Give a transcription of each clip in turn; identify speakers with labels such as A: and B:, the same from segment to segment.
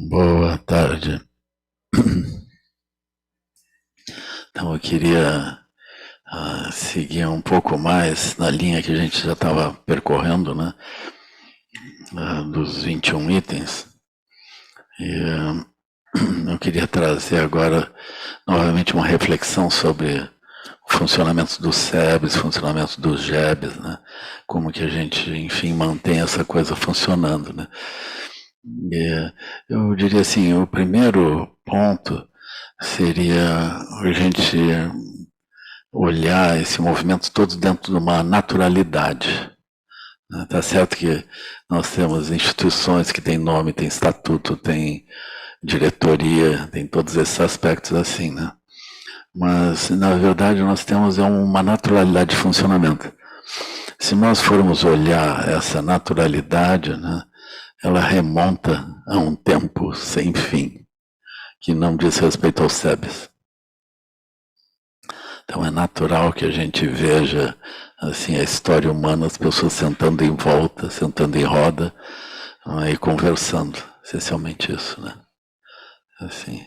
A: Boa tarde. Então eu queria seguir um pouco mais na linha que a gente já estava percorrendo, né? Dos 21 itens. E eu queria trazer agora novamente uma reflexão sobre o funcionamento dos SEBs, o funcionamento dos JEBs, né? Como que a gente, enfim, mantém essa coisa funcionando, né? E eu diria assim, o primeiro ponto seria a gente olhar esse movimento todo dentro de uma naturalidade. Tá certo que nós temos instituições que têm nome, têm estatuto, têm diretoria, tem todos esses aspectos assim, né? Mas, na verdade, nós temos uma naturalidade de funcionamento. Se nós formos olhar essa naturalidade, né, ela remonta a um tempo sem fim, que não diz respeito aos SEBs. Então é natural que a gente veja assim a história humana, as pessoas sentando em volta, sentando em roda e conversando, essencialmente isso, né? Assim,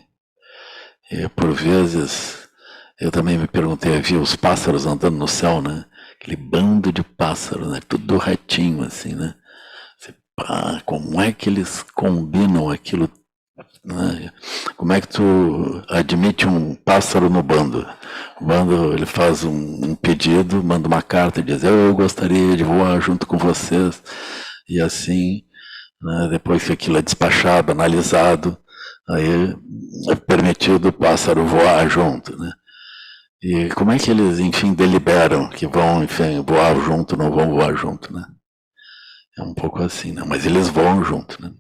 A: e por vezes eu também me perguntei, vi os pássaros andando no céu, né? Aquele bando de pássaros, né? Tudo retinho assim, né? Como é que eles combinam aquilo, né? Como é que tu admite um pássaro no bando? O bando ele faz um pedido, manda uma carta e diz: eu gostaria de voar junto com vocês. E assim, né, depois que aquilo é despachado, analisado, aí é permitido o pássaro voar junto, né? E como é que eles, enfim, deliberam que vão, enfim, voar junto, não vão voar junto, né? É um pouco assim, né? Mas eles voam junto, né?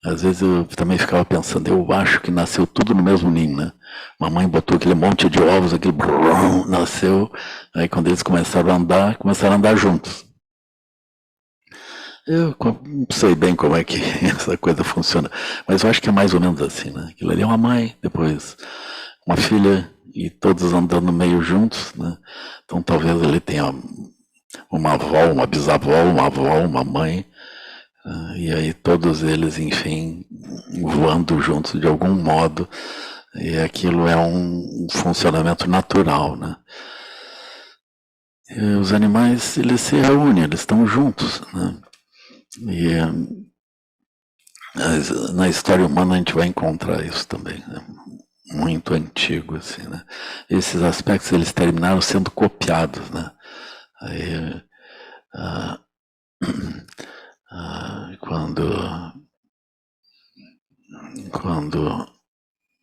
A: Às vezes eu também ficava pensando, eu acho que nasceu tudo no mesmo ninho, né? Mamãe botou aquele monte de ovos, aquele brum, nasceu, aí quando eles começaram a andar juntos. Eu não sei bem como é que essa coisa funciona, mas eu acho que é mais ou menos assim, né? Aquilo ali é uma mãe, depois uma filha, e todos andando meio juntos, né? Então talvez ele tenha uma avó, uma bisavó, uma avó, uma mãe, e aí todos eles, enfim, voando juntos de algum modo, e aquilo é um funcionamento natural, né? E os animais, eles se reúnem, eles estão juntos, né? E na história humana a gente vai encontrar isso também, né? Muito antigo, assim, né? Esses aspectos, eles terminaram sendo copiados, né? Aí, ah, quando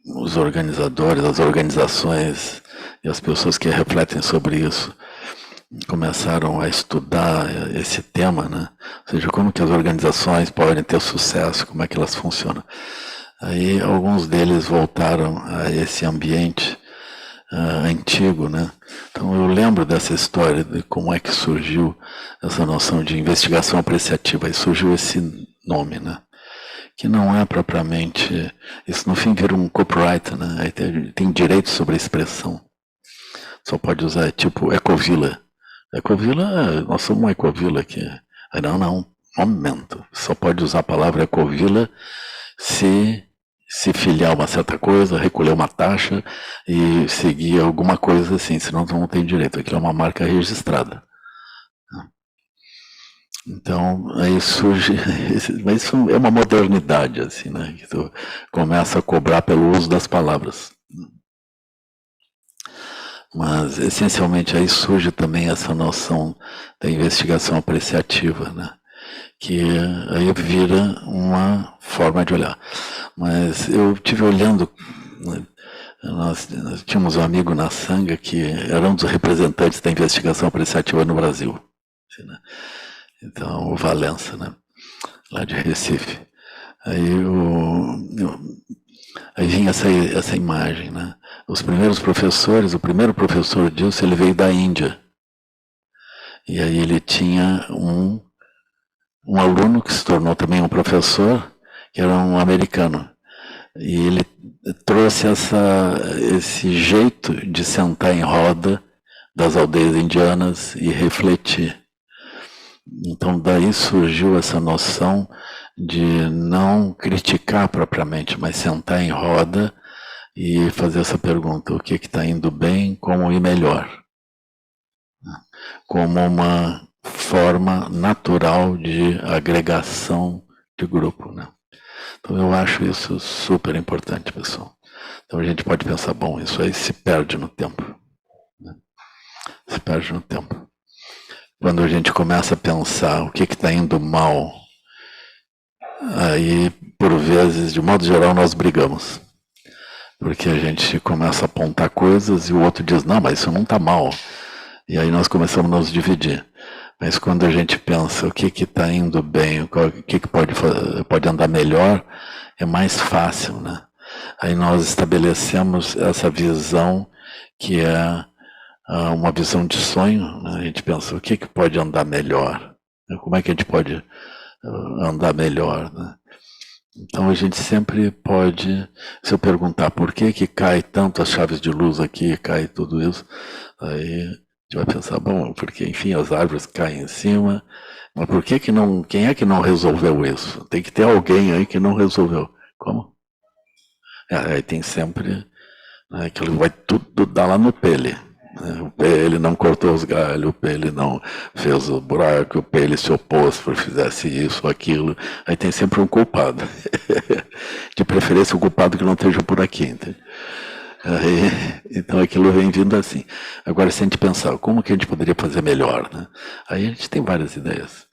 A: os organizadores, as organizações e as pessoas que refletem sobre isso começaram a estudar esse tema, né? Ou seja, como que as organizações podem ter sucesso, como é que elas funcionam. Aí alguns deles voltaram a esse ambiente antigo, né? Então eu lembro dessa história de como é que surgiu essa noção de investigação apreciativa, e surgiu esse nome, né? Que não é propriamente, isso no fim vira um copyright, né? Aí tem direito sobre a expressão, só pode usar tipo ecovila. Ecovila, nós somos uma ecovila aqui. Aí não, momento, só pode usar a palavra ecovila se filiar uma certa coisa, recolher uma taxa e seguir alguma coisa assim, senão não tem direito. Aquilo é uma marca registrada. Então, aí surge, mas isso é uma modernidade, assim, né? Que tu começa a cobrar pelo uso das palavras. Mas, essencialmente, aí surge também essa noção da investigação apreciativa, né? Que aí vira uma forma de olhar. Mas eu tive olhando, né? Nós tínhamos um amigo na Sanga que era um dos representantes da investigação apreciativa no Brasil. Assim, né? Então, o Valença, né? Lá de Recife. Aí vinha essa imagem, né? Os primeiros professores, o primeiro professor disso, ele veio da Índia. E aí ele tinha um aluno que se tornou também um professor, que era um americano. E ele trouxe esse jeito de sentar em roda das aldeias indianas e refletir. Então daí surgiu essa noção de não criticar propriamente, mas sentar em roda e fazer essa pergunta: o que está indo bem, como ir melhor? Como uma forma natural de agregação de grupo, né? Então eu acho isso super importante, pessoal. Então a gente pode pensar, bom, isso aí se perde no tempo, né? Se perde no tempo. Quando a gente começa a pensar o que está indo mal, aí, por vezes, de modo geral, nós brigamos. Porque a gente começa a apontar coisas e o outro diz, não, mas isso não está mal. E aí nós começamos a nos dividir. Mas quando a gente pensa o que está indo bem, o que pode andar melhor, é mais fácil, né? Aí nós estabelecemos essa visão que é uma visão de sonho, né? A gente pensa o que pode andar melhor, como é que a gente pode andar melhor, né? Então a gente sempre pode, se eu perguntar por que cai tanto as chaves de luz aqui, cai tudo isso, aí a gente vai pensar, bom, porque enfim as árvores caem em cima, mas por que não, quem é que não resolveu isso? Tem que ter alguém aí que não resolveu. Como? Aí tem sempre, né, aquilo vai tudo dar lá no pele. O Pele não cortou os galhos, o Pele não fez o buraco, o Pele se opôs para fizesse isso ou aquilo. Aí tem sempre um culpado. De preferência um culpado que não esteja por aqui. Entende? Então aquilo vem vindo assim. Agora, se a gente pensar, como que a gente poderia fazer melhor? Né? Aí a gente tem várias ideias.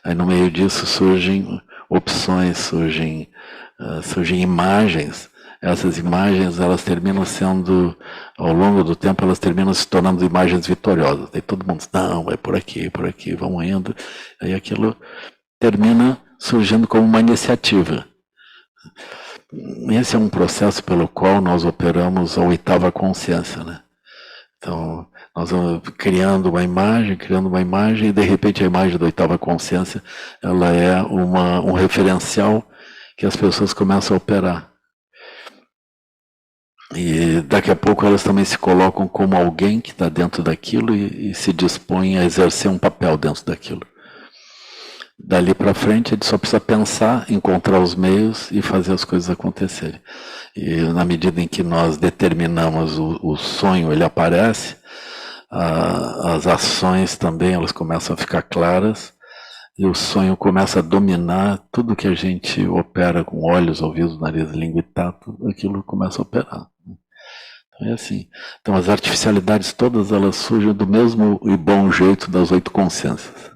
A: Aí no meio disso surgem opções, surgem imagens. Essas imagens, elas terminam sendo, ao longo do tempo, elas terminam se tornando imagens vitoriosas. Aí todo mundo diz, não, vai por aqui, vamos indo. Aí aquilo termina surgindo como uma iniciativa. Esse é um processo pelo qual nós operamos a oitava consciência, né? Então, nós vamos criando uma imagem, e de repente a imagem da oitava consciência, ela é um referencial que as pessoas começam a operar. E daqui a pouco elas também se colocam como alguém que está dentro daquilo e se dispõem a exercer um papel dentro daquilo. Dali para frente, a gente só precisa pensar, encontrar os meios e fazer as coisas acontecerem. E na medida em que nós determinamos o sonho, ele aparece, as ações também elas começam a ficar claras e o sonho começa a dominar tudo que a gente opera com olhos, ouvidos, nariz, língua e tato, aquilo começa a operar. Então é assim. Então as artificialidades todas elas surgem do mesmo e bom jeito das 8 consciências.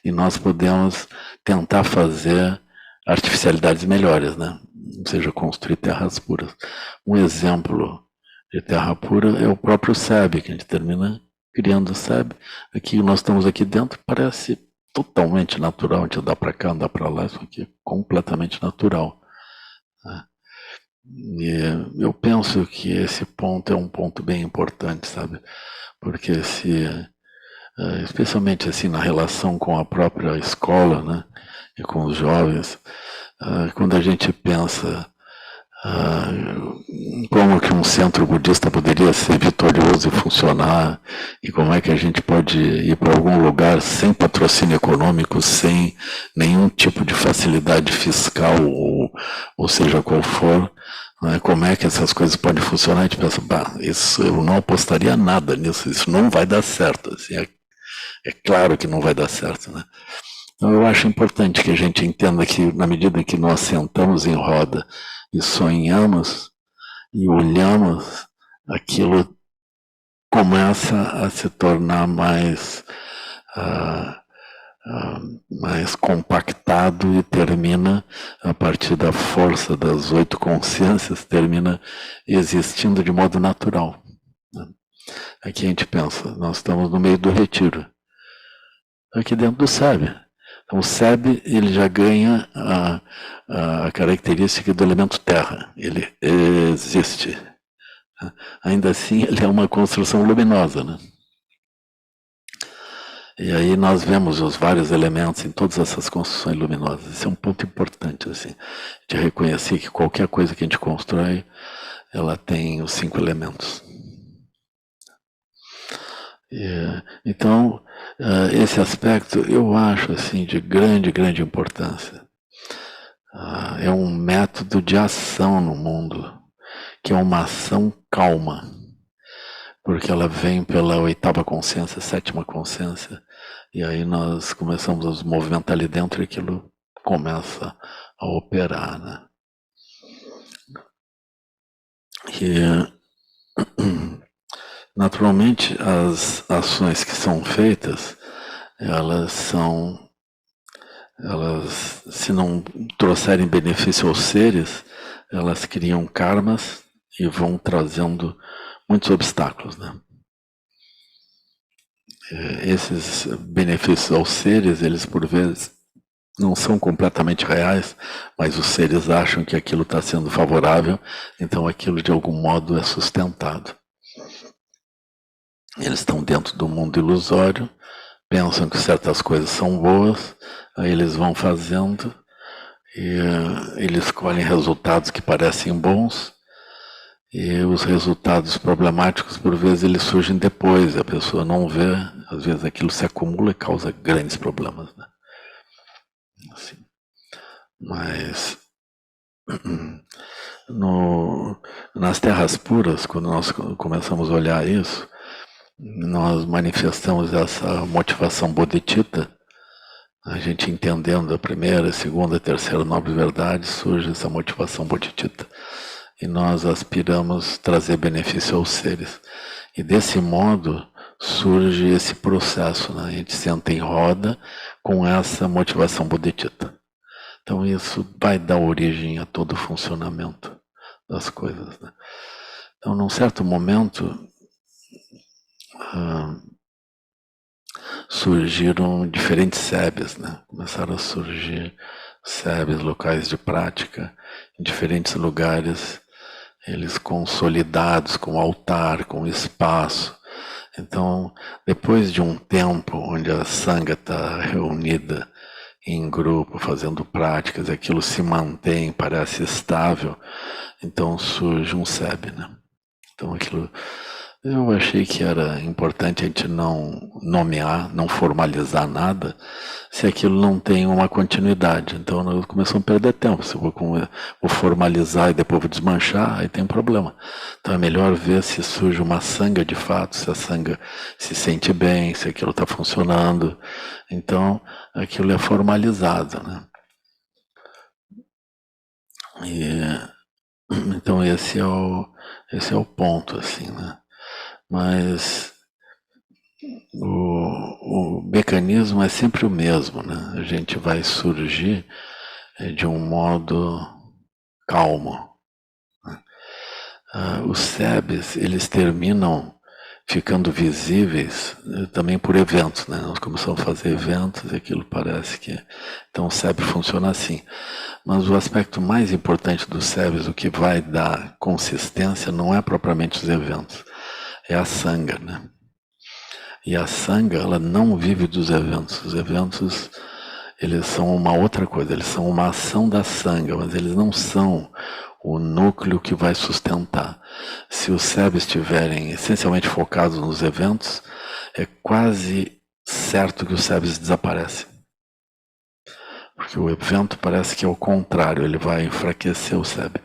A: E nós podemos tentar fazer artificialidades melhores, né? Ou seja, construir terras puras. Um exemplo de terra pura é o próprio SEB, que a gente termina criando o SEB. Aqui nós estamos aqui dentro, parece totalmente natural, a gente andar para cá, andar para lá, isso aqui é completamente natural. Né? E eu penso que esse ponto é um ponto bem importante, sabe? Porque especialmente assim na relação com a própria escola, né, e com os jovens, quando a gente pensa como que um centro budista poderia ser vitorioso e funcionar, e como é que a gente pode ir para algum lugar sem patrocínio econômico, sem nenhum tipo de facilidade fiscal, ou seja qual for, né, como é que essas coisas podem funcionar, a gente pensa, isso eu não apostaria nada nisso, isso não vai dar certo, assim, é claro que não vai dar certo, né? Então eu acho importante que a gente entenda que na medida em que nós sentamos em roda e sonhamos e olhamos, aquilo começa a se tornar mais compactado e termina, a partir da força das 8 consciências, termina existindo de modo natural. Aqui a gente pensa, nós estamos no meio do retiro. Aqui dentro do SEB. Então, o SEB ele já ganha a característica do elemento terra. Ele existe. Ainda assim, ele é uma construção luminosa, né? E aí nós vemos os vários elementos em todas essas construções luminosas. Esse é um ponto importante, assim, de reconhecer que qualquer coisa que a gente constrói, ela tem os 5 elementos. Então, esse aspecto eu acho assim de grande importância. é um método de ação no mundo, que é uma ação calma, porque ela vem pela oitava consciência, sétima consciência, e aí nós começamos a nos movimentar ali dentro e aquilo começa a operar, né? E, naturalmente, as ações que são feitas, elas, se não trouxerem benefício aos seres, elas criam karmas e vão trazendo muitos obstáculos, né? Esses benefícios aos seres, eles por vezes não são completamente reais, mas os seres acham que aquilo está sendo favorável, então aquilo de algum modo é sustentado. Eles estão dentro do mundo ilusório, pensam que certas coisas são boas, aí eles vão fazendo e eles escolhem resultados que parecem bons, e os resultados problemáticos, por vezes, eles surgem depois, a pessoa não vê, às vezes aquilo se acumula e causa grandes problemas, né? Assim. Mas nas terras puras, quando nós começamos a olhar isso, nós manifestamos essa motivação bodhicitta, a gente entendendo a primeira, a segunda, a terceira nobre verdade, surge essa motivação bodhicitta. E nós aspiramos trazer benefício aos seres. E desse modo surge esse processo, né? A gente senta em roda com essa motivação bodhicitta. Então isso vai dar origem a todo o funcionamento das coisas, né? Então, num certo momento, surgiram diferentes sebes, né? Começaram a surgir sebes, locais de prática, em diferentes lugares, eles consolidados com altar, com espaço. Então, depois de um tempo onde a Sangha está reunida em grupo, fazendo práticas, aquilo se mantém, parece estável, então surge um sebe, né? Então aquilo, eu achei que era importante a gente não nomear, não formalizar nada, se aquilo não tem uma continuidade. Então nós começamos a perder tempo. Se eu vou formalizar e depois vou desmanchar, aí tem um problema. Então é melhor ver se surge uma sanga de fato, se a sanga se sente bem, se aquilo está funcionando. Então aquilo é formalizado, né? Então esse é o ponto, assim, né? Mas o mecanismo é sempre o mesmo, né? A gente vai surgir de um modo calmo. Os sebes, eles terminam ficando visíveis também por eventos, né? Nós começamos a fazer eventos e aquilo parece que... Então o sebe funciona assim. Mas o aspecto mais importante dos sebes, o que vai dar consistência, não é propriamente os eventos, é a sanga, né? E a sanga, ela não vive dos eventos. Os eventos, eles são uma outra coisa, eles são uma ação da sanga, mas eles não são o núcleo que vai sustentar. Se os sebes estiverem essencialmente focados nos eventos, é quase certo que os sebes desaparecem. Porque o evento parece que é o contrário, ele vai enfraquecer o sebe.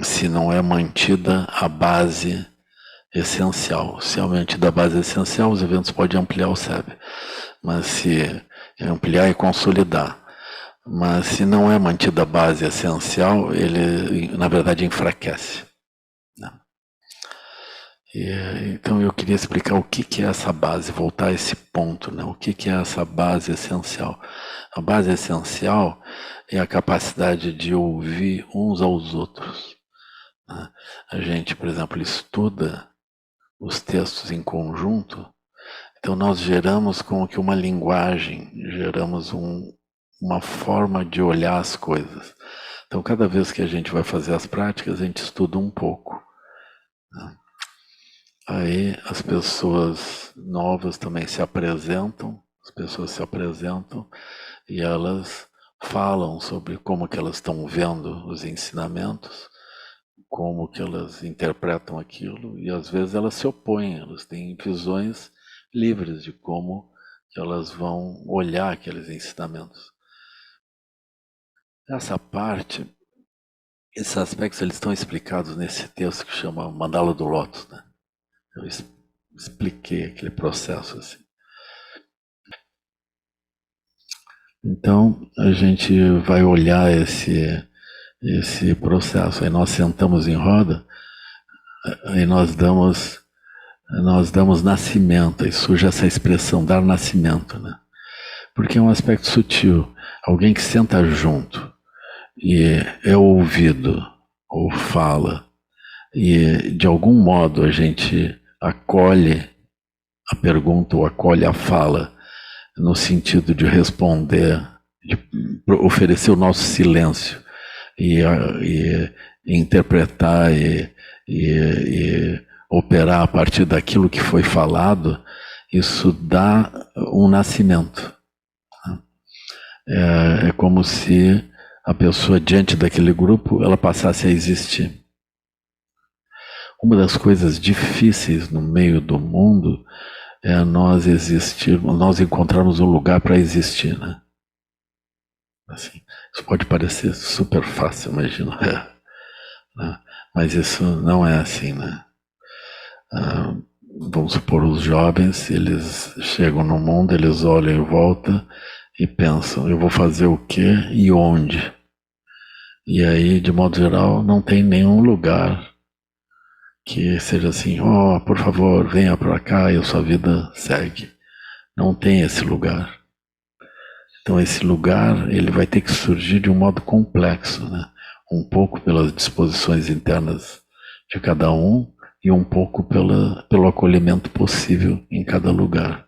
A: Se não é mantida a base essencial. Se é mantida a base essencial, os eventos podem ampliar o sebe. Mas se ampliar e consolidar. Mas se não é mantida a base essencial, ele, na verdade, enfraquece. Né? Então eu queria explicar o que é essa base, voltar a esse ponto, né? O que é essa base essencial? A base essencial é a capacidade de ouvir uns aos outros. Né? A gente, por exemplo, estuda os textos em conjunto, então nós geramos como que uma linguagem, geramos uma forma de olhar as coisas. Então cada vez que a gente vai fazer as práticas, a gente estuda um pouco. Né? Aí as pessoas novas também se apresentam, e elas falam sobre como que elas estão vendo os ensinamentos, como que elas interpretam aquilo, e às vezes elas se opõem, elas têm visões livres de como que elas vão olhar aqueles ensinamentos. Essa parte, esses aspectos, eles estão explicados nesse texto que chama Mandala do Lótus, né? Eu expliquei aquele processo assim. Então, a gente vai olhar esse processo. Aí nós sentamos em roda, aí nós damos nascimento, aí surge essa expressão, dar nascimento, né? Porque é um aspecto sutil. Alguém que senta junto e é ouvido ou fala, e de algum modo a gente acolhe a pergunta ou acolhe a fala no sentido de responder, de oferecer o nosso silêncio e interpretar e operar a partir daquilo que foi falado, isso dá um nascimento. É como se a pessoa, diante daquele grupo, ela passasse a existir. Uma das coisas difíceis no meio do mundo é nós existirmos, nós encontrarmos um lugar para existir, né? Assim, isso pode parecer super fácil, imagina, né? Mas isso não é assim, né? Vamos supor, os jovens, eles chegam no mundo, eles olham em volta e pensam, eu vou fazer o quê e onde? E aí, de modo geral, não tem nenhum lugar que seja assim, por favor, venha para cá e a sua vida segue. Não tem esse lugar. Então esse lugar, ele vai ter que surgir de um modo complexo, né? Um pouco pelas disposições internas de cada um e um pouco pelo acolhimento possível em cada lugar.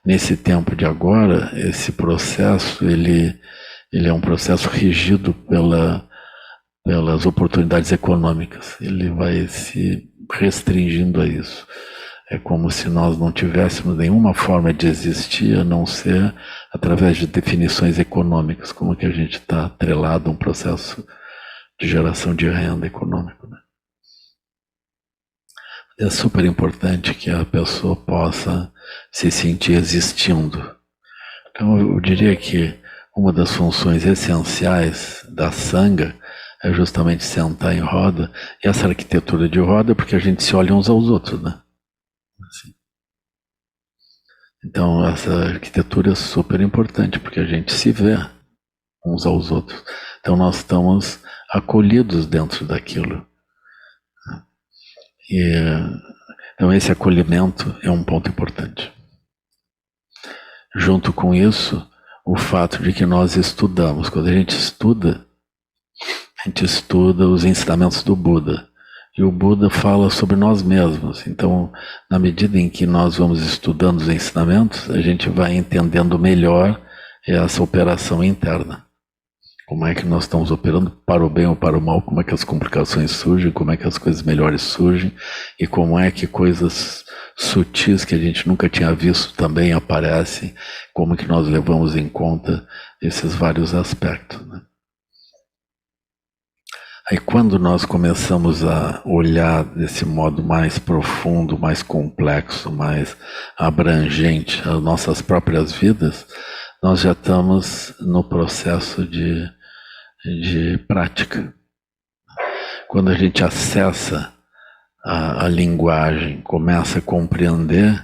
A: Nesse tempo de agora, esse processo, ele é um processo regido pelas oportunidades econômicas. Ele vai se restringindo a isso. É como se nós não tivéssemos nenhuma forma de existir a não ser através de definições econômicas, como que a gente está atrelado a um processo de geração de renda econômico, né? É super importante que a pessoa possa se sentir existindo. Então eu diria que uma das funções essenciais da Sangha é justamente sentar em roda, e essa arquitetura de roda é porque a gente se olha uns aos outros, né? Assim. Então essa arquitetura é super importante, porque a gente se vê uns aos outros. Então nós estamos acolhidos dentro daquilo. Então esse acolhimento é um ponto importante. Junto com isso, o fato de que nós estudamos. Quando a gente estuda os ensinamentos do Buda. E o Buda fala sobre nós mesmos. Então, na medida em que nós vamos estudando os ensinamentos, a gente vai entendendo melhor essa operação interna. Como é que nós estamos operando para o bem ou para o mal, como é que as complicações surgem, como é que as coisas melhores surgem, e como é que coisas sutis que a gente nunca tinha visto também aparecem, como que nós levamos em conta esses vários aspectos, né? Aí quando nós começamos a olhar desse modo mais profundo, mais complexo, mais abrangente as nossas próprias vidas, nós já estamos no processo de prática. Quando a gente acessa a linguagem, começa a compreender,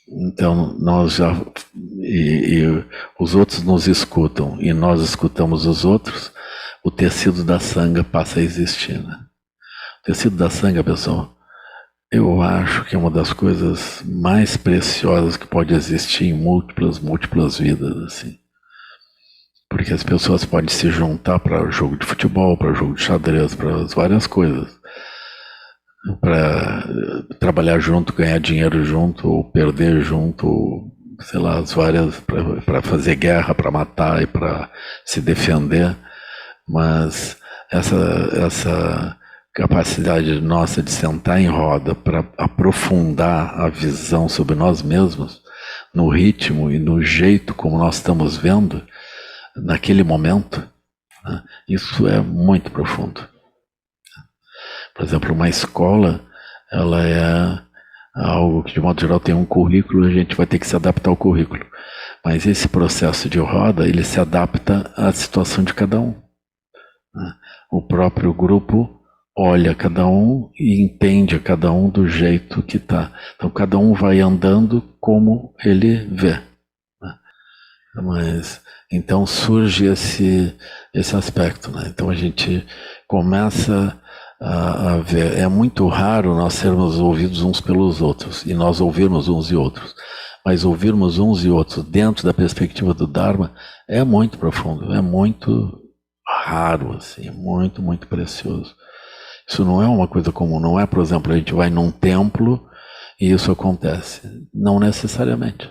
A: então nós já e os outros nos escutam e nós escutamos os outros, o tecido da Sangha passa a existir, né? O tecido da Sangha, pessoal, eu acho que é uma das coisas mais preciosas que pode existir em múltiplas vidas, assim. Porque as pessoas podem se juntar para jogo de futebol, para jogo de xadrez, para várias coisas. Para trabalhar junto, ganhar dinheiro junto, ou perder junto, ou, sei lá, as várias, para fazer guerra, para matar e para se defender. Mas essa capacidade nossa de sentar em roda para aprofundar a visão sobre nós mesmos, no ritmo e no jeito como nós estamos vendo, naquele momento, né, isso é muito profundo. Por exemplo, uma escola, ela é algo que de modo geral tem um currículo, a gente vai ter que se adaptar ao currículo. Mas esse processo de roda, ele se adapta à situação de cada um, né? O próprio grupo olha cada um e entende a cada um do jeito que está. Então cada um vai andando como ele vê, né? Mas então surge esse aspecto, né? Então a gente começa a ver. É muito raro nós sermos ouvidos uns pelos outros e nós ouvirmos uns e outros. Mas ouvirmos uns e outros dentro da perspectiva do Dharma é muito profundo, é muito raro, assim, muito, muito precioso. Isso não é uma coisa comum, não é, por exemplo, a gente vai num templo e isso acontece. Não necessariamente.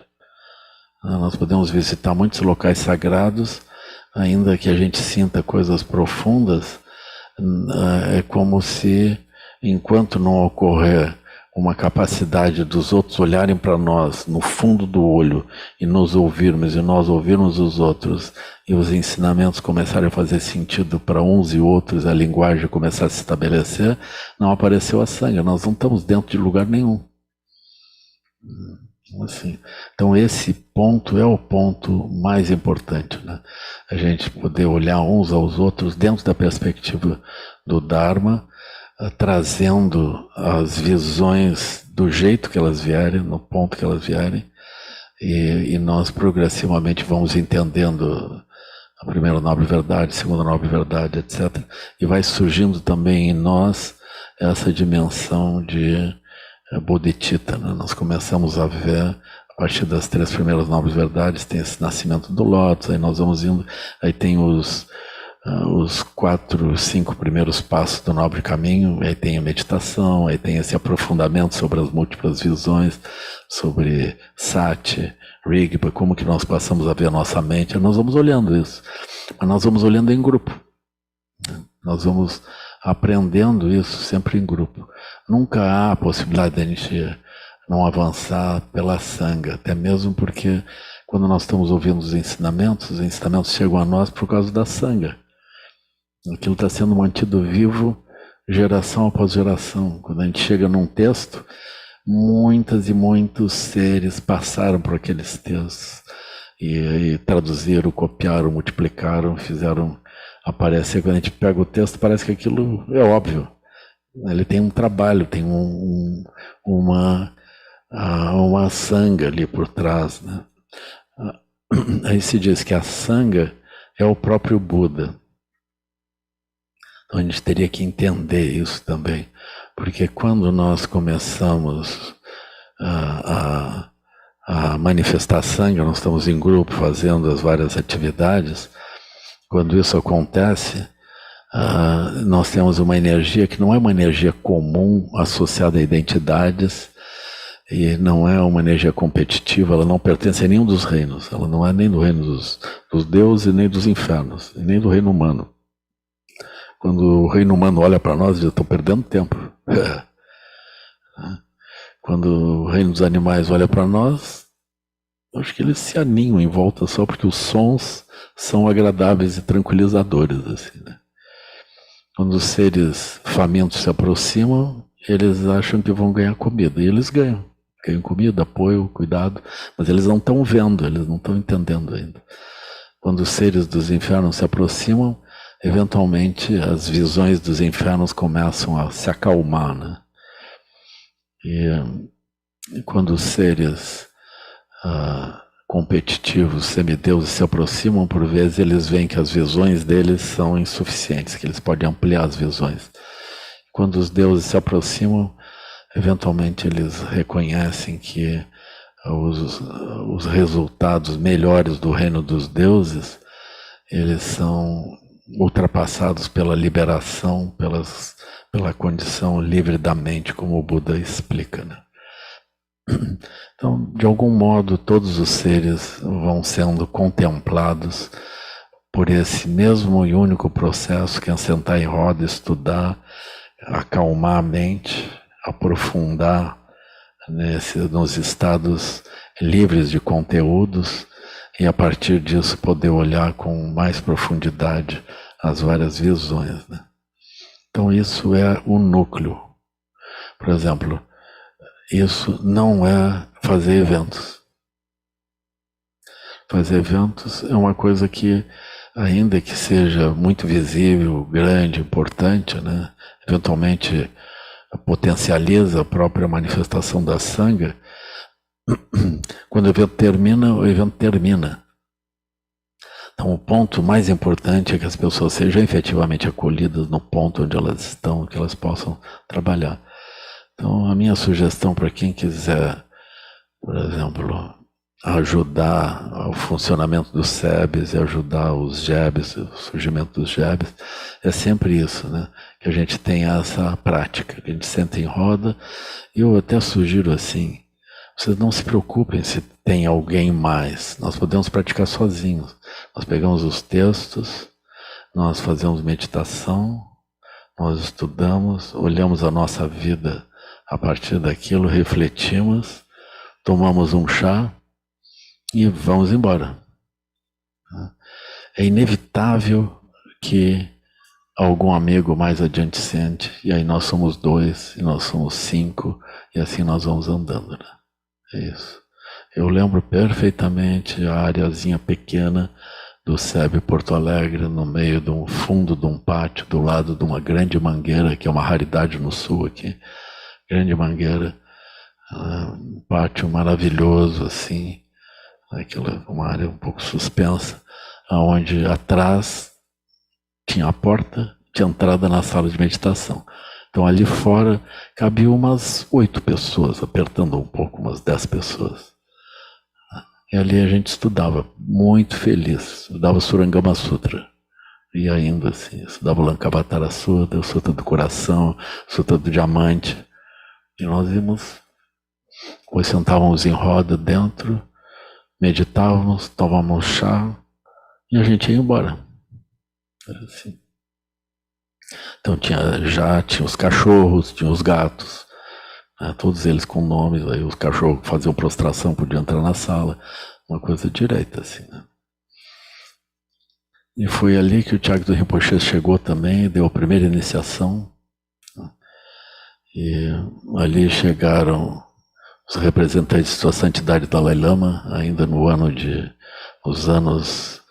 A: Nós podemos visitar muitos locais sagrados, ainda que a gente sinta coisas profundas, é como se, enquanto não ocorrer uma capacidade dos outros olharem para nós no fundo do olho e nos ouvirmos e nós ouvirmos os outros e os ensinamentos começarem a fazer sentido para uns e outros, a linguagem começar a se estabelecer, não apareceu a sanga, nós não estamos dentro de lugar nenhum. Assim, então esse ponto é o ponto mais importante, né? A gente poder olhar uns aos outros dentro da perspectiva do Dharma, trazendo as visões do jeito que elas vierem, no ponto que elas vierem, e nós progressivamente vamos entendendo a primeira nobre verdade, a segunda nobre verdade, etc. E vai surgindo também em nós essa dimensão de bodhicitta, né? Nós começamos a ver, a partir das 3 primeiras nobres verdades, tem esse nascimento do lótus, aí nós vamos indo, aí tem os 4, 5 primeiros passos do nobre caminho, aí tem a meditação, aí tem esse aprofundamento sobre as múltiplas visões, sobre Sati, Rigpa, como que nós passamos a ver a nossa mente, nós vamos olhando isso, mas nós vamos olhando em grupo, né? Nós vamos aprendendo isso sempre em grupo. Nunca há a possibilidade de a gente não avançar pela sanga, até mesmo porque quando nós estamos ouvindo os ensinamentos chegam a nós por causa da sanga. Aquilo está sendo mantido vivo geração após geração. Quando a gente chega num texto, muitas e muitos seres passaram por aqueles textos e traduziram, copiaram, multiplicaram, fizeram aparecer. Quando a gente pega o texto, parece que aquilo é óbvio. Ele tem um trabalho, tem uma sanga ali por trás, né? Aí se diz que a sanga é o próprio Buda. Então a gente teria que entender isso também, porque quando nós começamos a manifestar sanga, nós estamos em grupo fazendo as várias atividades, quando isso acontece, nós temos uma energia que não é uma energia comum associada a identidades e não é uma energia competitiva, ela não pertence a nenhum dos reinos, ela não é nem do reino dos deuses, nem dos infernos, e nem do reino humano. Quando o reino humano olha para nós, eles estão perdendo tempo. Quando o reino dos animais olha para nós, eu acho que eles se aninham em volta só porque os sons são agradáveis e tranquilizadores, assim, né? Quando os seres famintos se aproximam, eles acham que vão ganhar comida, e eles ganham comida, apoio, cuidado, mas eles não estão vendo, eles não estão entendendo ainda. Quando os seres dos infernos se aproximam, eventualmente as visões dos infernos começam a se acalmar, né? E quando os seres competitivos, semideuses se aproximam, por vezes eles veem que as visões deles são insuficientes, que eles podem ampliar as visões. Quando os deuses se aproximam, eventualmente eles reconhecem que os resultados melhores do reino dos deuses, eles são ultrapassados pela liberação, pela condição livre da mente, como o Buda explica, né? Então, de algum modo, todos os seres vão sendo contemplados por esse mesmo e único processo que é sentar em roda, estudar, acalmar a mente, aprofundar nos estados livres de conteúdos e a partir disso poder olhar com mais profundidade as várias visões, né? Então isso é o núcleo. Por exemplo, isso não é fazer eventos. Fazer eventos é uma coisa que, ainda que seja muito visível, grande, importante, né? Eventualmente potencializa a própria manifestação da Sangha. Quando o evento termina. Então, o ponto mais importante é que as pessoas sejam efetivamente acolhidas no ponto onde elas estão, que elas possam trabalhar. Então, a minha sugestão para quem quiser, por exemplo, ajudar o funcionamento dos SEBs e ajudar os JEBs, o surgimento dos JEBs, é sempre isso, né? Que a gente tenha essa prática, que a gente senta em roda. E eu até sugiro assim, vocês não se preocupem se tem alguém mais, nós podemos praticar sozinhos. Nós pegamos os textos, nós fazemos meditação, nós estudamos, olhamos a nossa vida a partir daquilo, refletimos, tomamos um chá e vamos embora. É inevitável que algum amigo mais adiante sente, e aí nós somos 2, e nós somos 5, e assim nós vamos andando, né? É isso. Eu lembro perfeitamente a areazinha pequena do SEB Porto Alegre, no meio de um fundo de um pátio, do lado de uma grande mangueira, que é uma raridade no sul aqui. Grande mangueira, um pátio maravilhoso, assim, aquilo é uma área um pouco suspensa, onde atrás tinha a porta de entrada na sala de meditação. Então ali fora cabiam umas 8 pessoas, apertando um pouco, umas 10 pessoas. E ali a gente estudava, muito feliz, estudava Surangama Sutra. E ainda assim, estudava o Lankavatara Sutra, o Sutra do Coração, o Sutra do Diamante. E nós íamos, depois sentávamos em roda dentro, meditávamos, tomávamos chá, e a gente ia embora. Era assim. Então tinha os cachorros, tinha os gatos, né, todos eles com nomes, aí os cachorros que faziam prostração podiam entrar na sala, uma coisa direita assim, né? E foi ali que o Chagdu Rinpoche chegou também, deu a primeira iniciação, né? E ali chegaram os representantes de sua santidade Dalai Lama, ainda no ano os anos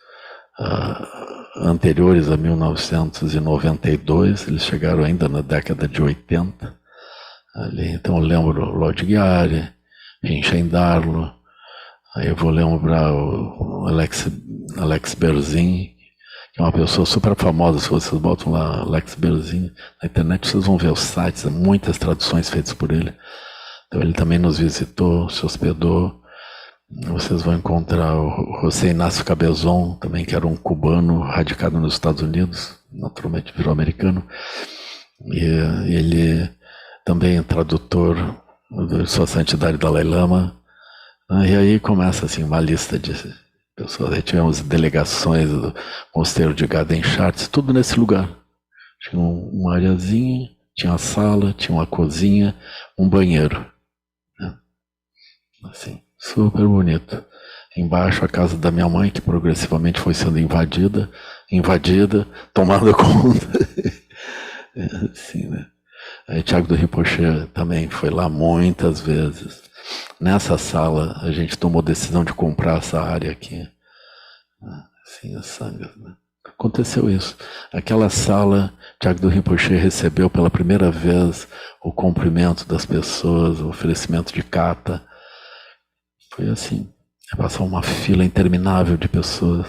A: anteriores a 1992, eles chegaram ainda na década de 80. Ali, então eu lembro Lord Gyari, Rinchen Darlo, aí eu vou lembrar o Alex Berzin, que é uma pessoa super famosa. Se vocês botam lá Alex Berzin na internet, vocês vão ver os sites, muitas traduções feitas por ele. Então ele também nos visitou, se hospedou. Vocês vão encontrar o José Inácio Cabezon, também, que era um cubano radicado nos Estados Unidos, naturalmente virou americano, e ele também é tradutor de Sua Santidade Dalai Lama. E aí começa assim uma lista de pessoas. Aí tivemos delegações do Mosteiro de Garden Charts, tudo nesse lugar. Tinha uma areazinha, tinha a sala, tinha uma cozinha, um banheiro, né? Assim, super bonito. Embaixo a casa da minha mãe, que progressivamente foi sendo invadida, tomada conta. Assim, né? Aí Chagdu Rinpoche também foi lá muitas vezes. Nessa sala a gente tomou decisão de comprar essa área aqui, assim, as sangas, né? Aconteceu isso. Aquela sala, Chagdu Rinpoche recebeu pela primeira vez o cumprimento das pessoas, o oferecimento de kata. Foi assim, passou uma fila interminável de pessoas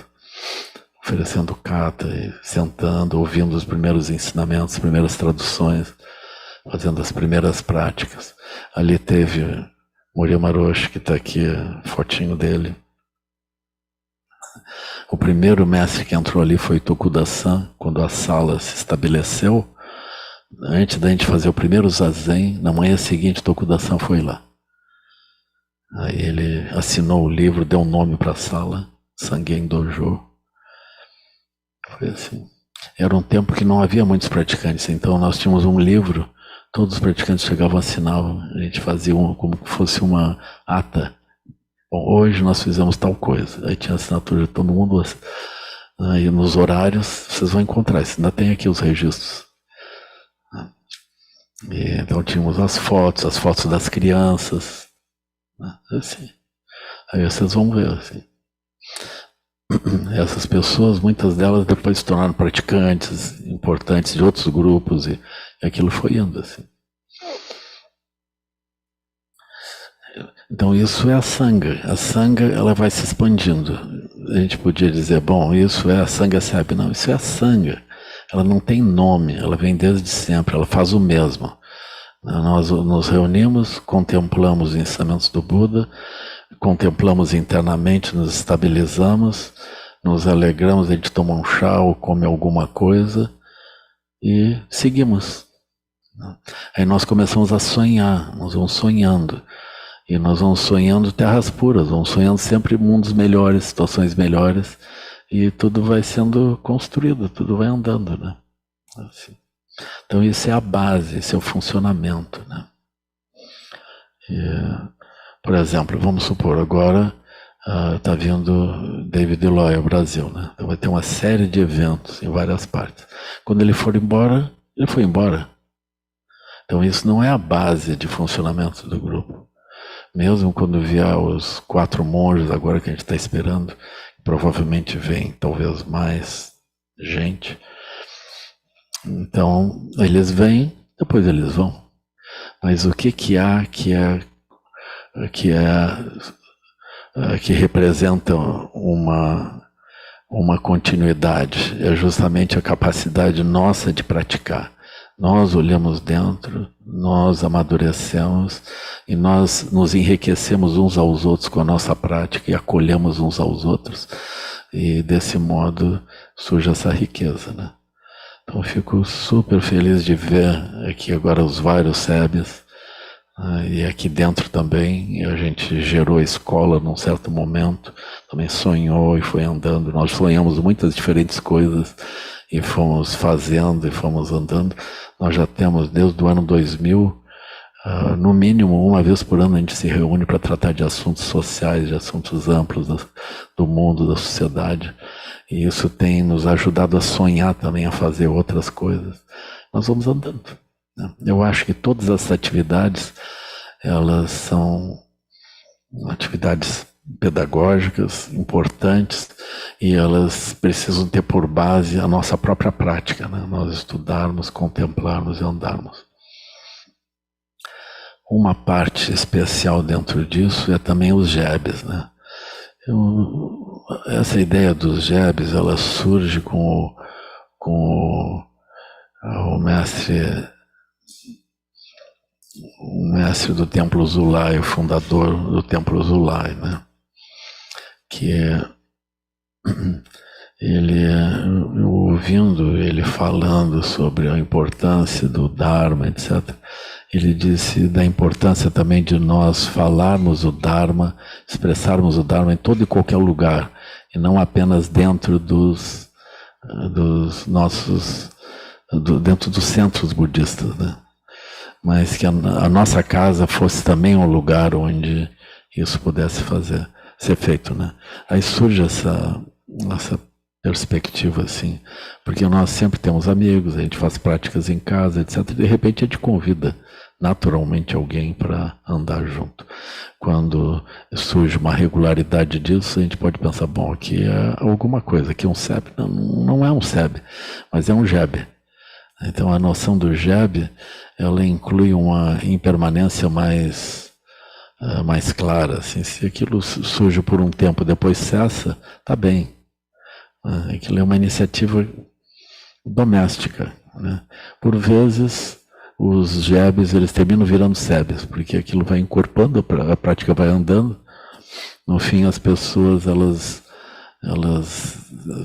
A: oferecendo kata, e sentando, ouvindo os primeiros ensinamentos, as primeiras traduções, fazendo as primeiras práticas. Ali teve Muriel Maroshi, que está aqui, fotinho dele. O primeiro mestre que entrou ali foi Tokuda-san, quando a sala se estabeleceu. Antes da gente fazer o primeiro zazen, na manhã seguinte Tokuda-san foi lá. Aí ele assinou o livro, deu um nome para a sala, Sangen Dojo. Foi assim. Era um tempo que não havia muitos praticantes, então nós tínhamos um livro, todos os praticantes chegavam, assinavam, a gente fazia como se fosse uma ata. Bom, hoje nós fizemos tal coisa. Aí tinha a assinatura de todo mundo. Aí nos horários, vocês vão encontrar, ainda tem aqui os registros. E, então tínhamos as fotos das crianças, assim. Aí vocês vão ver, assim. essas pessoas, muitas delas depois se tornaram praticantes importantes de outros grupos e aquilo foi indo assim. Então isso é a Sangha. A Sangha, ela vai se expandindo. A gente podia dizer, bom, isso é a Sangha SEB. Não, isso é a Sangha. Ela não tem nome, ela vem desde sempre, ela faz o mesmo. Nós nos reunimos, contemplamos os ensinamentos do Buda, contemplamos internamente, nos estabilizamos, nos alegramos, a gente toma um chá ou come alguma coisa e seguimos. Aí nós começamos a sonhar, nós vamos sonhando. E nós vamos sonhando terras puras, vamos sonhando sempre mundos melhores, situações melhores, e tudo vai sendo construído, tudo vai andando, né? Assim. Então isso é a base, esse é o funcionamento, né? E, por exemplo, vamos supor, agora está vindo David Eloy ao Brasil, né? Então vai ter uma série de eventos em várias partes. Quando ele for embora, ele foi embora. Então isso não é a base de funcionamento do grupo. Mesmo quando vier os 4 monges agora que a gente está esperando, provavelmente vem talvez mais gente. Então eles vêm, depois eles vão. Mas o que há que representa uma continuidade? É justamente a capacidade nossa de praticar. Nós olhamos dentro, nós amadurecemos e nós nos enriquecemos uns aos outros com a nossa prática e acolhemos uns aos outros, e desse modo surge essa riqueza, né? Então eu fico super feliz de ver aqui agora os vários SEBs, e aqui dentro também a gente gerou a escola num certo momento, também sonhou e foi andando, nós sonhamos muitas diferentes coisas e fomos fazendo e fomos andando. Nós já temos desde o ano 2000, no mínimo uma vez por ano a gente se reúne para tratar de assuntos sociais, de assuntos amplos do mundo, da sociedade, e isso tem nos ajudado a sonhar também, a fazer outras coisas. Nós vamos andando, né? Eu acho que todas essas atividades, elas são atividades pedagógicas importantes e elas precisam ter por base a nossa própria prática, né? Nós estudarmos, contemplarmos e andarmos. Uma parte especial dentro disso é também os jebes, né? Essa ideia dos jebes, ela surge com o mestre do Templo Zulai, o fundador do Templo Zulai, né? Que ele, ouvindo ele falando sobre a importância do Dharma, etc., ele disse da importância também de nós falarmos o Dharma, expressarmos o Dharma em todo e qualquer lugar, e não apenas dentro dos nossos, dentro dos centros budistas, né? Mas que a nossa casa fosse também um lugar onde isso pudesse ser feito, né? Aí surge essa perspectiva assim, porque nós sempre temos amigos, a gente faz práticas em casa, etc. E de repente a gente convida naturalmente alguém para andar junto. Quando surge uma regularidade disso, a gente pode pensar, bom, aqui é alguma coisa, aqui é um SEB, não é um SEB, mas é um JEB. Então a noção do JEB, ela inclui uma impermanência mais clara, assim, se aquilo surge por um tempo, depois cessa, tá bem. Aquilo é uma iniciativa doméstica, né? Por vezes os jebes eles terminam virando sebes, porque aquilo vai encorpando, a prática vai andando. No fim as pessoas elas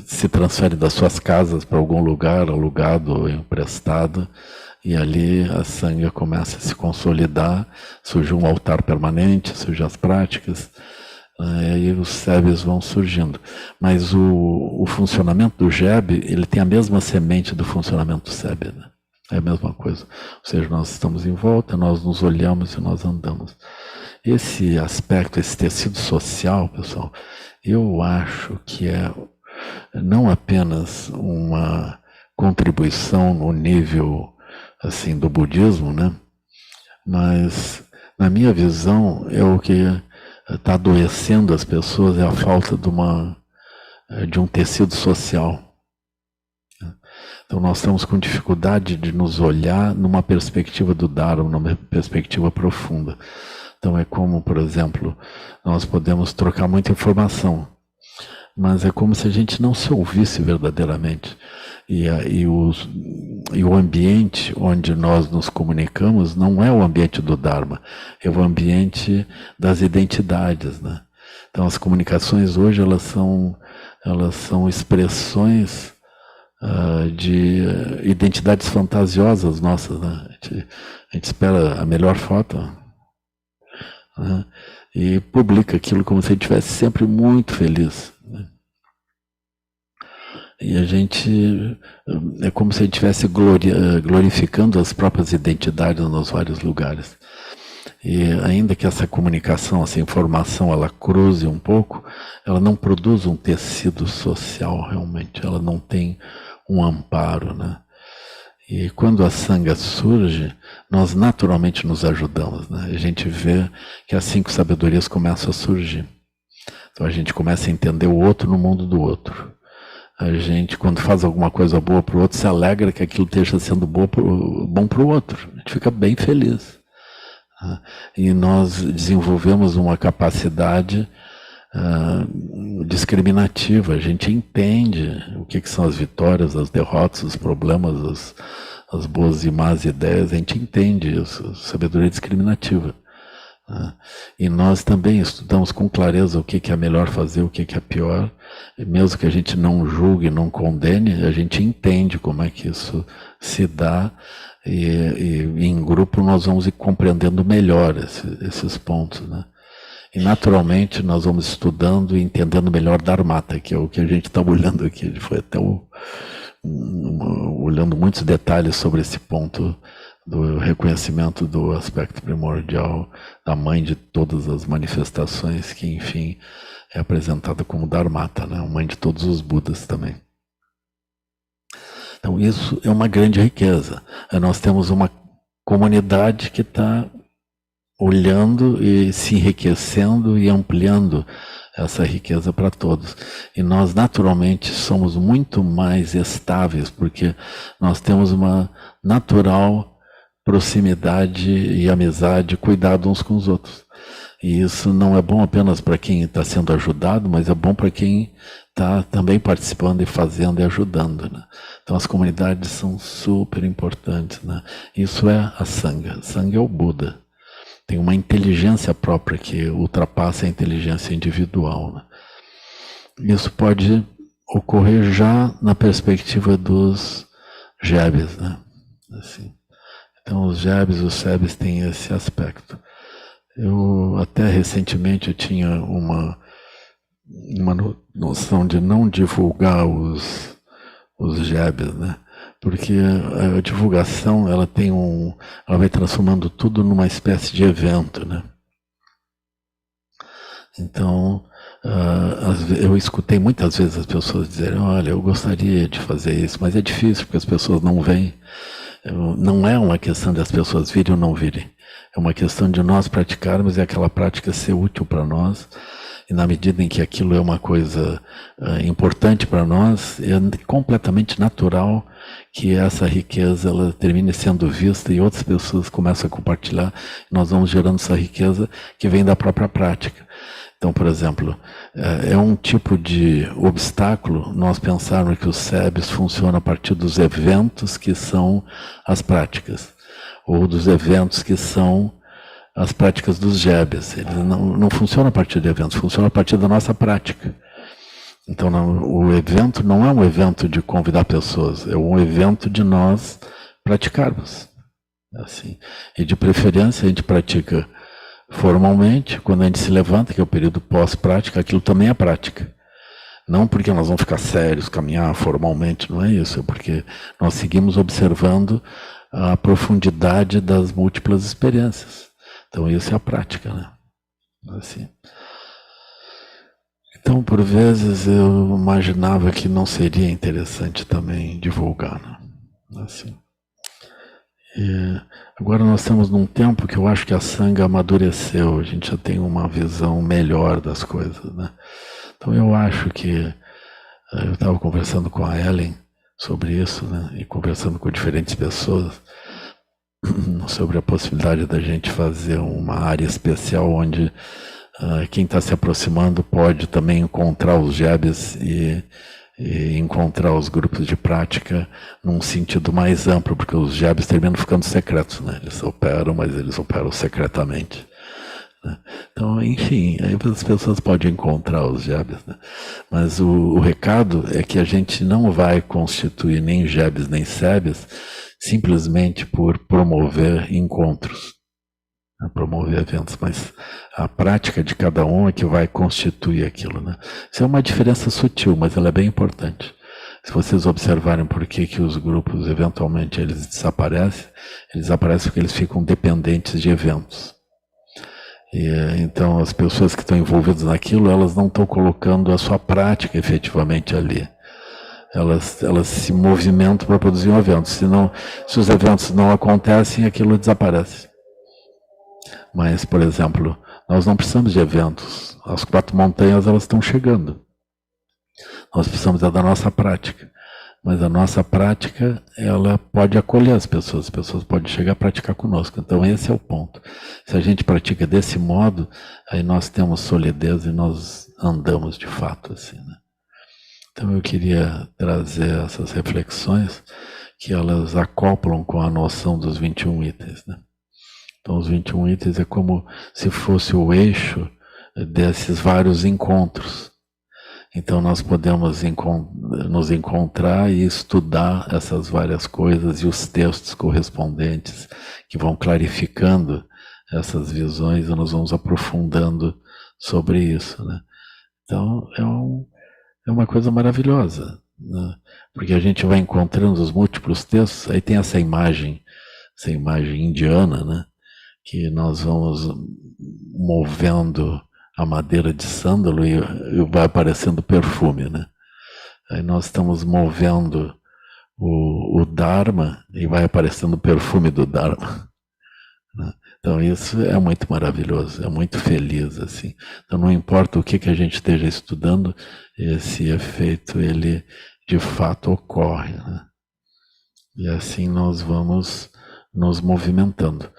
A: se transferem das suas casas para algum lugar alugado ou emprestado, e ali a Sangha começa a se consolidar, surge um altar permanente, surgem as práticas, e aí os sebes vão surgindo. Mas o funcionamento do jebe, ele tem a mesma semente do funcionamento do sebe, né? É a mesma coisa. Ou seja, nós estamos em volta, nós nos olhamos e nós andamos. Esse aspecto, esse tecido social, pessoal, eu acho que é não apenas uma contribuição no nível assim do budismo, né? Mas na minha visão é o que está adoecendo as pessoas, é a falta de uma de um tecido social. Então nós estamos com dificuldade de nos olhar numa perspectiva do Dharma, numa perspectiva profunda. Então é como, por exemplo, nós podemos trocar muita informação, mas é como se a gente não se ouvisse verdadeiramente. E o ambiente onde nós nos comunicamos não é o ambiente do Dharma, é o ambiente das identidades, né? Então as comunicações hoje elas são expressões de identidades fantasiosas nossas, né? A gente espera a melhor foto, né? E publica aquilo como se a gente estivesse sempre muito feliz, né? E a gente é como se a gente estivesse glorificando as próprias identidades nos vários lugares. E ainda que essa comunicação, essa informação, ela cruze um pouco, ela não produz um tecido social realmente, ela não tem um amparo, né? E quando a Sangha surge, nós naturalmente nos ajudamos, né? A gente vê que as 5 sabedorias começam a surgir. Então a gente começa a entender o outro no mundo do outro. A gente, quando faz alguma coisa boa para o outro, se alegra que aquilo esteja sendo bom para o outro. A gente fica bem feliz. E nós desenvolvemos uma capacidade discriminativa. A gente entende o que são as vitórias, as derrotas, os problemas, as boas e más ideias. A gente entende isso, sabedoria discriminativa. E nós também estudamos com clareza o que é melhor fazer, o que é pior. E mesmo que a gente não julgue, não condene, a gente entende como é que isso se dá. E em grupo nós vamos ir compreendendo melhor esses pontos, né? E naturalmente nós vamos estudando e entendendo melhor Dharmata, que é o que a gente está olhando aqui. Ele foi até olhando muitos detalhes sobre esse ponto do reconhecimento do aspecto primordial da mãe de todas as manifestações, que enfim é apresentada como Dharmata, né? A mãe de todos os Budas também. Então isso é uma grande riqueza. Nós temos uma comunidade que está olhando e se enriquecendo e ampliando essa riqueza para todos. E nós naturalmente somos muito mais estáveis, porque nós temos uma natural proximidade e amizade, cuidado uns com os outros. E isso não é bom apenas para quem está sendo ajudado, mas é bom para quem está também participando e fazendo e ajudando, né? Então as comunidades são super importantes, né? Isso é a Sangha. A Sangha é o Buda. Tem uma inteligência própria que ultrapassa a inteligência individual, né? Isso pode ocorrer já na perspectiva dos jebes, né? Assim. Então os jebes e os sebes têm esse aspecto. Eu até recentemente eu tinha uma noção de não divulgar os jebes, né? Porque a divulgação ela vai transformando tudo numa espécie de evento, né? Então eu escutei muitas vezes as pessoas dizerem: olha, eu gostaria de fazer isso, mas é difícil porque as pessoas não vêm. Não é uma questão de as pessoas virem ou não virem. É uma questão de nós praticarmos e aquela prática ser útil para nós. E na medida em que aquilo é uma coisa importante para nós, é completamente natural que essa riqueza ela termine sendo vista e outras pessoas começam a compartilhar. Nós vamos gerando essa riqueza que vem da própria prática. Então, por exemplo, é um tipo de obstáculo nós pensarmos que os sebes funcionam a partir dos eventos que são as práticas, ou dos eventos que são as práticas dos jebes. Eles não funcionam a partir de eventos, funcionam a partir da nossa prática. Então, o evento não é um evento de convidar pessoas, é um evento de nós praticarmos. Assim. E de preferência a gente pratica formalmente, quando a gente se levanta, que é o período pós-prática, aquilo também é prática. Não porque nós vamos ficar sérios, caminhar formalmente, não é isso, é porque nós seguimos observando a profundidade das múltiplas experiências. Então isso é a prática, né? Assim. Então, por vezes, eu imaginava que não seria interessante também divulgar, né? Assim. E agora nós estamos num tempo que eu acho que a Sangha amadureceu, a gente já tem uma visão melhor das coisas, né? Então eu acho que Eu estava conversando com a Ellen sobre isso, né? E conversando com diferentes pessoas sobre a possibilidade da gente fazer uma área especial onde quem está se aproximando pode também encontrar os jebs e encontrar os grupos de prática num sentido mais amplo, porque os jebs terminam ficando secretos, né? Eles operam, mas eles operam secretamente. Né? Então, enfim, aí as pessoas podem encontrar os jebs, né? Mas o recado é que a gente não vai constituir nem jebs nem sebes simplesmente por promover encontros, né? Promover eventos, mas a prática de cada um é que vai constituir aquilo, né? Isso é uma diferença sutil, mas ela é bem importante. Se vocês observarem por que os grupos eventualmente eles desaparecem porque eles ficam dependentes de eventos. E, então as pessoas que estão envolvidas naquilo, elas não estão colocando a sua prática efetivamente ali. Elas se movimentam para produzir um evento. Se os eventos não acontecem, aquilo desaparece. Mas, por exemplo, nós não precisamos de eventos. As 4 montanhas, elas estão chegando. Nós precisamos da nossa prática. Mas a nossa prática, ela pode acolher as pessoas podem chegar a praticar conosco. Então esse é o ponto. Se a gente pratica desse modo, aí nós temos solidez e nós andamos de fato assim, né? Então eu queria trazer essas reflexões que elas acoplam com a noção dos 21 itens, né? Então os 21 itens é como se fosse o eixo desses vários encontros. Então nós podemos nos encontrar e estudar essas várias coisas e os textos correspondentes que vão clarificando essas visões e nós vamos aprofundando sobre isso, né? Então é uma coisa maravilhosa, né? Porque a gente vai encontrando os múltiplos textos, aí tem essa imagem indiana, né? Que nós vamos movendo a madeira de sândalo e vai aparecendo perfume, né? Aí nós estamos movendo o Dharma e vai aparecendo o perfume do Dharma, né? Então isso é muito maravilhoso, é muito feliz, assim. Então não importa o que a gente esteja estudando, esse efeito, ele de fato ocorre, né? E assim nós vamos nos movimentando.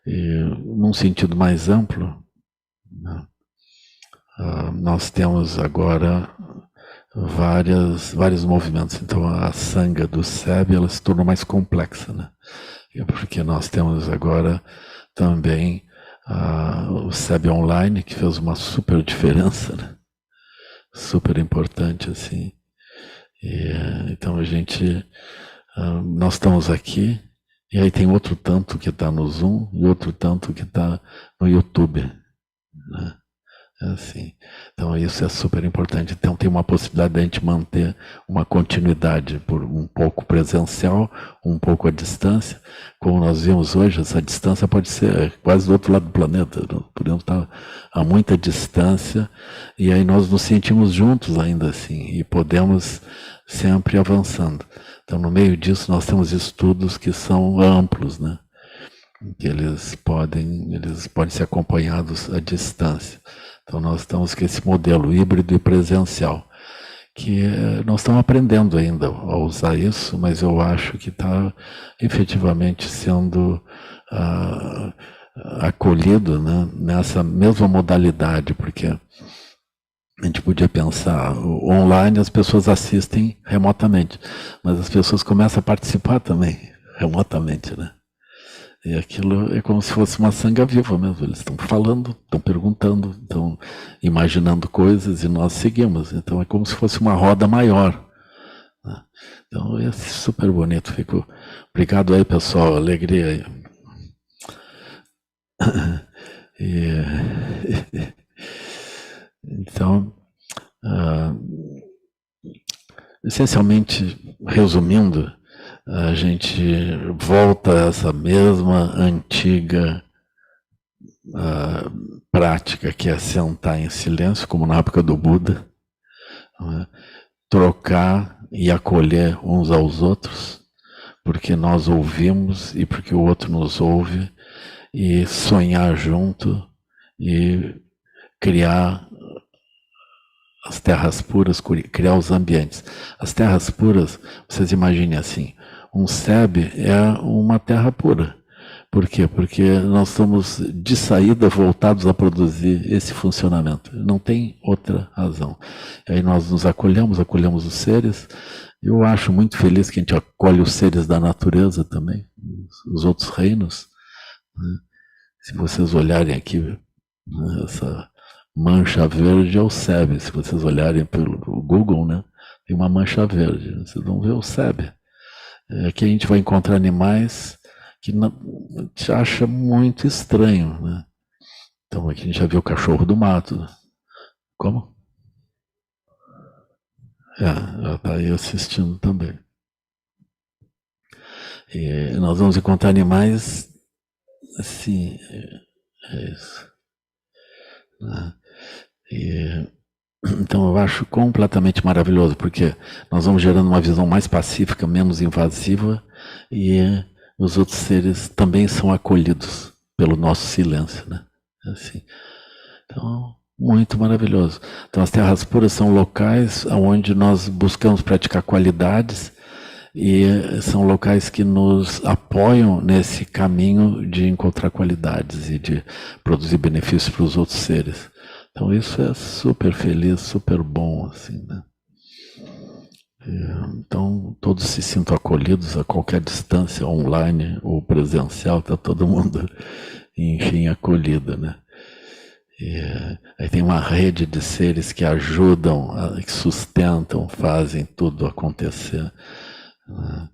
A: E, num sentido mais amplo, né? Nós temos agora vários movimentos. Então a Sangha do SEB, ela se tornou mais complexa, né? Porque nós temos agora também o SEB Online, que fez uma super diferença, né? Super importante, assim. E, então nós estamos aqui, e aí tem outro tanto que está no Zoom e outro tanto que está no YouTube, né? Assim. Então isso é super importante. Então tem uma possibilidade de a gente manter uma continuidade por um pouco presencial, um pouco à distância. Como nós vimos hoje, essa distância pode ser quase do outro lado do planeta. Podemos estar a muita distância e aí nós nos sentimos juntos ainda assim e podemos sempre avançando. Então no meio disso nós temos estudos que são amplos, né? Que eles podem ser acompanhados à distância. Então nós estamos com esse modelo híbrido e presencial, que nós estamos aprendendo ainda a usar isso, mas eu acho que está efetivamente sendo acolhido, né, nessa mesma modalidade, porque a gente podia pensar, online as pessoas assistem remotamente, mas as pessoas começam a participar também remotamente, né? E aquilo é como se fosse uma sanga viva mesmo. Eles estão falando, estão perguntando, estão imaginando coisas e nós seguimos. Então é como se fosse uma roda maior, né? Então é super bonito. Obrigado aí, pessoal. Alegria aí. Então, essencialmente, resumindo, a gente volta a essa mesma antiga prática que é sentar em silêncio, como na época do Buda, né? Trocar e acolher uns aos outros, porque nós ouvimos e porque o outro nos ouve, e sonhar junto e criar as terras puras, criar os ambientes. As terras puras, vocês imaginem assim, um SEB é uma terra pura. Por quê? Porque nós estamos de saída voltados a produzir esse funcionamento. Não tem outra razão. E aí nós nos acolhemos os seres. Eu acho muito feliz que a gente acolhe os seres da natureza também, os outros reinos. Se vocês olharem aqui, essa mancha verde é o SEB. Se vocês olharem pelo Google, né, tem uma mancha verde. Vocês vão ver o SEB. Aqui a gente vai encontrar animais que a gente acha muito estranho, né? Então aqui a gente já viu o cachorro do mato. Como? Já está aí assistindo também. E nós vamos encontrar animais assim, é isso. Então eu acho completamente maravilhoso, porque nós vamos gerando uma visão mais pacífica, menos invasiva, e os outros seres também são acolhidos pelo nosso silêncio, né? Assim. Então, muito maravilhoso. Então, as terras puras são locais onde nós buscamos praticar qualidades e são locais que nos apoiam nesse caminho de encontrar qualidades e de produzir benefícios para os outros seres. Então, isso é super feliz, super bom, assim, né? Então, todos se sintam acolhidos a qualquer distância, online ou presencial, está todo mundo, enfim, acolhido, né? Aí tem uma rede de seres que ajudam, que sustentam, fazem tudo acontecer, né?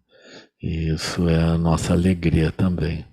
A: E isso é a nossa alegria também.